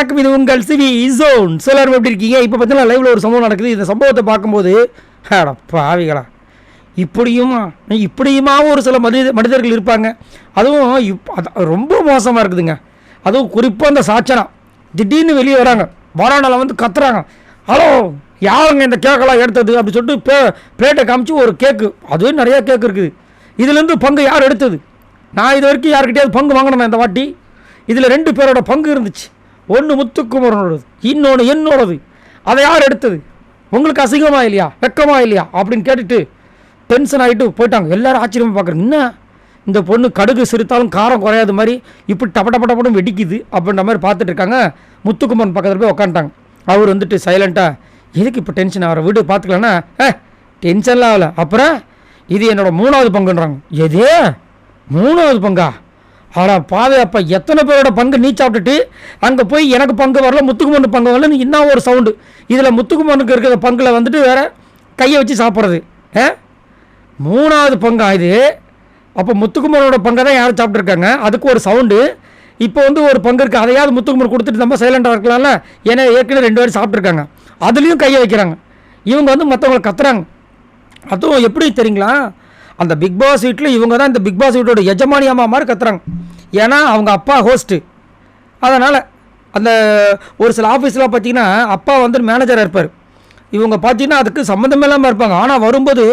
வணக்கம், இது உங்கள் சிவி ஜோன். எல்லாரும் எப்படி இருக்கீங்க? இப்போ பார்த்தீங்கன்னா லைவில் ஒரு சம்பவம் நடக்குது. இந்த சம்பவத்தை பார்க்கும்போது பாவிகளா, இப்படியுமா ஒரு சில மனிதர்கள் இருப்பாங்க. அதுவும் ரொம்ப மோசமாக இருக்குதுங்க. அதுவும் குறிப்பாக அந்த சாச்சனா திடீர்னு வெளியே வராங்க, வராண்டால வந்து கத்துறாங்க, ஹலோ யாருங்க இந்த கேக்கெல்லாம் எடுத்தது அப்படி சொல்லிட்டு பிளேட்டை காமிச்சு ஒரு கேக்கு, அதுவே நிறையா கேக்கு இருக்குது. இதுலேருந்து பங்கு யார் எடுத்தது? நான் இது வரைக்கும் யாருக்கிட்டையாவது பங்கு வாங்கினேன் இந்த வாட்டி. இதில் 2 பேரோட பங்கு இருந்துச்சு. ஒன்று முத்துக்குமரனோடது, இன்னொன்று என்னோடது. அதை யார் எடுத்தது? உங்களுக்கு அசிங்கமா இல்லையா, வெக்கமா இல்லையா அப்படின்னு கேட்டுட்டு டென்ஷன் ஆகிட்டு போயிட்டாங்க. எல்லோரும் ஆச்சரியமாக பார்க்குறேன், என்ன இந்த பொண்ணு கடுகு சிரித்தாலும் காரம் குறையாத மாதிரி இப்படி டப்பட்டப்பட்டப்படம் வெடிக்குது அப்படின்ற மாதிரி பார்த்துட்டு இருக்காங்க. முத்துக்குமரன் பக்கத்தில் போய் உட்காந்துட்டாங்க. அவர் வந்துட்டு சைலண்ட்டாக, எதுக்கு இப்போ டென்ஷன் ஆகிற, வீடு பார்த்துக்கலான்னா டென்ஷன்லாம் ஆகலை. அப்புறம் இது என்னோடய 3வது பங்குன்றாங்க. எதே 3வது பங்கா? ஆனால் பாவே, அப்போ எத்தனை பேரோட பங்கு நீ சாப்பிட்டுட்டு அங்கே போய் எனக்கு பங்கு வரல, முத்துக்குமரன் பங்கு வரல, இன்னும் ஒரு சவுண்டு. இதில் முத்துக்குமரனுக்கு இருக்கிற பங்கில் வந்துட்டு வேற கையை வச்சு சாப்பிட்றது. 3வது பங்கா இது? அப்போ முத்துக்குமரனோட பங்கை தான் யாரும் சாப்பிட்ருக்காங்க, அதுக்கு ஒரு சவுண்டு. இப்போ வந்து ஒரு பங்கு இருக்குது, அதையாவது முத்துக்குமரன் கொடுத்துட்டு நம்ம சைலண்டாக இருக்கலாம்ல. ஏன்னா ஏற்கனவே 2 பேரும் சாப்பிட்ருக்காங்க, அதுலேயும் கையை வைக்கிறாங்க. இவங்க வந்து மற்றவங்களை கத்துறாங்க. அதுவும் எப்படி தெரியுங்களா, அந்த பிக் பாஸ் வீட்டில் இவங்க தான் இந்த பிக் பாஸ் வீட்டோட எஜமானி அம்மா மாதிரி கத்துறாங்க. ஏன்னா அவங்க அப்பா ஹோஸ்ட்டு. அதனால் அந்த ஒரு சில ஆஃபீஸ்லாம் பார்த்திங்கன்னா அப்பா வந்து மேனேஜராக இருப்பார். இவங்க பார்த்திங்கன்னா அதுக்கு சம்மந்தமே இல்லாமல் இருப்பாங்க. ஆனால் வரும்போது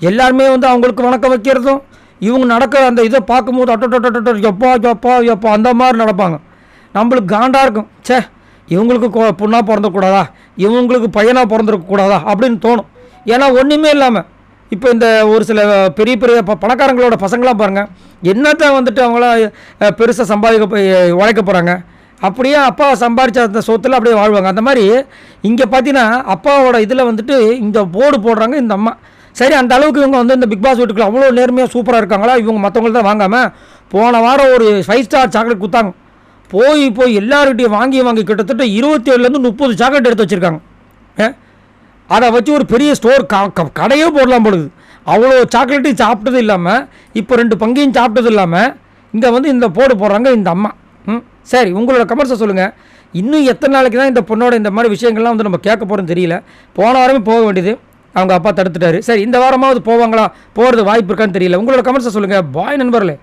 எல்லாருமே வந்து அவங்களுக்கு வணக்கம் வைக்கிறதும், இவங்க நடக்கிற அந்த இதை பார்க்கும்போது எப்பா எப்பா எப்பா அந்த மாதிரி நடப்பாங்க. நம்மளுக்கு காண்டாக இருக்கும், சே இவங்களுக்கு பொண்ணாக பிறந்தக்கூடாதா, இவங்களுக்கு பையனாக பிறந்திருக்கக்கூடாதா அப்படின்னு தோணும். ஏன்னா ஒன்றுமே இல்லாமல் இப்போ இந்த ஒரு சில பெரிய பெரிய பணக்காரங்களோட பசங்களாம் பாருங்கள், என்னத்தான் வந்துட்டு அவங்களாம் பெருசாக உழைக்க போகிறாங்க. அப்படியே அப்பா சம்பாதிச்ச அந்த சொத்தில் அப்படியே வாழ்வாங்க. அந்த மாதிரி இங்கே பார்த்தீங்கன்னா அப்பாவோட இதில் வந்துட்டு இந்த போர்டு போடுறாங்க இந்த அம்மா. சரி, அந்த அளவுக்கு இவங்க வந்து இந்த பிக் பாஸ் வீட்டுக்குள்ள அவ்வளோ நேர்மையாக சூப்பராக இருக்காங்களா? இவங்க மற்றவங்கள்ட்ட தான் வாங்காமல் போன வாரம் ஒரு 5 ஸ்டார் சாக்லேட் கொடுத்தாங்க. போய் எல்லாருக்கிட்டையும் வாங்கி கிட்டத்தட்ட 27லேருந்து 30 சாக்லேட் எடுத்து வச்சுருக்காங்க. அதை வச்சு ஒரு பெரிய ஸ்டோர் கடையே போடலாம் போடுது. அவ்வளோ சாக்லேட்டையும் சாப்பிட்டது இல்லாமல், இப்போ 2 பங்கையும் சாப்பிட்டது இல்லாமல் இங்கே வந்து இந்த போர்டு போடுறாங்க இந்த அம்மா. சரி, உங்களோட கமெண்ட்ஸை சொல்லுங்கள். இன்னும் எத்தனை நாளைக்கு தான் இந்த பொண்ணோட இந்த மாதிரி விஷயங்கள்லாம் வந்து நம்ம கேட்க போகிறோன்னு தெரியல. போன வாரமே போக வேண்டியது, அவங்க அப்பா தடுத்துட்டாரு. சரி, இந்த வாரமாவது போவாங்களா, போகிறது வாய்ப்பு இருக்கான்னு தெரியல. உங்களோட கமெண்ட்ஸை சொல்லுங்கள். பாய் நண்பர்களே.